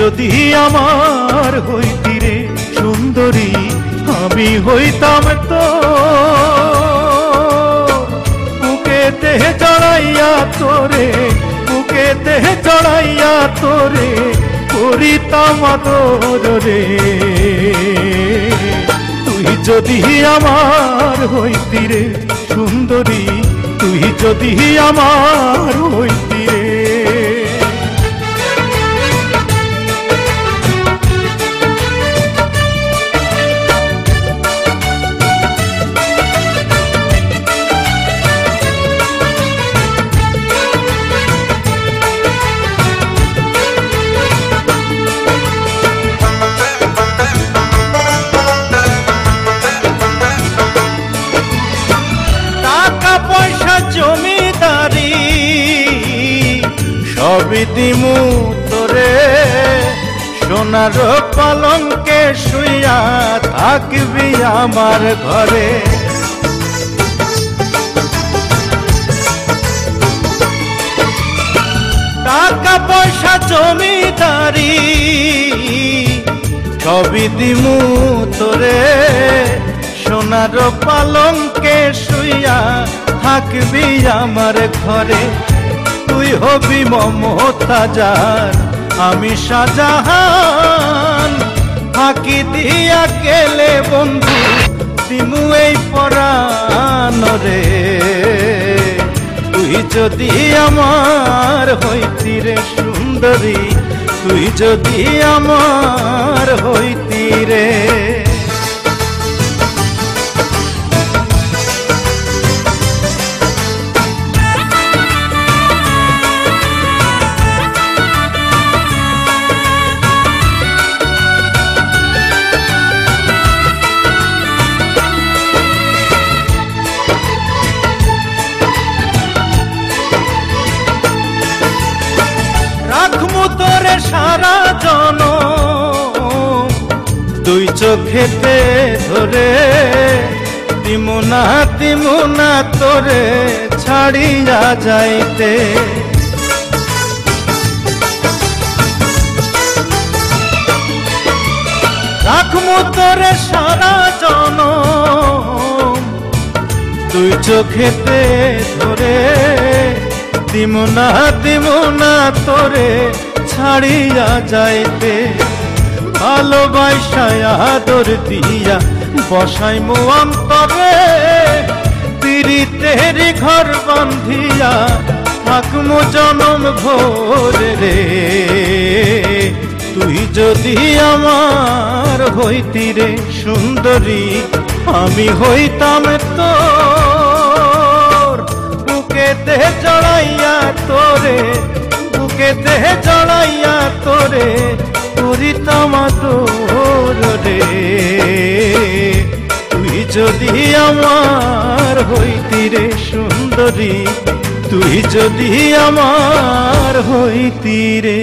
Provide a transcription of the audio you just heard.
যদি আমার হইতি রে সুন্দরী, আমি হইতাম তো বুকেতে চড়াইয়া তোরে, বুকেতে চড়াইয়া তোরে করিতাম আদর রে। তুই যদি আমার হইতি রে সুন্দরী, তুই যদি আমার হইতি রে। জমিদারি সবই দিমু তোরে, সোনার পালঙ্কে শুইয়া থাকবি আমার ঘরে। টাকা পয়সা জমিদারি সবই দিমু তোরে, সোনার পালঙ্কে শুইয়া থাকবি আমার ঘরে। তুই হবি মমতাজার, আমি শাহজাহান, ফাঁকি দিয়া গেলে বন্ধু দিমু এই পরাণ রে। তুই যদি আমার হইতি রে সুন্দরী, তুই যদি আমার হইতি রে। রাখমু তোরে সারা জনম দুই চোখেতে ধরে, দিমু না তোরে ছাড়িয়া যাইতে। রাখমু তোরে সারা জনম দুই চোখেতে ধরে, দিমু না তোরে ছাড়িয়া যাইতে। ভালোবাসায় আদর দিয়া বসাইমু অন্তরে, পিরিতের ঘর বান্ধিয়া থাকমু জনম ভোর রে। তুই যদি আমার হইতি রে সুন্দরী, আমি হইতাম তোর বুকেতে চড়াইয়া তোরে, বুকেতে চড়াইয়া তোরে করিতাম আদর রে। তুই যদি আমার হইতি রে সুন্দরী, তুই যদি আমার হইতি রে।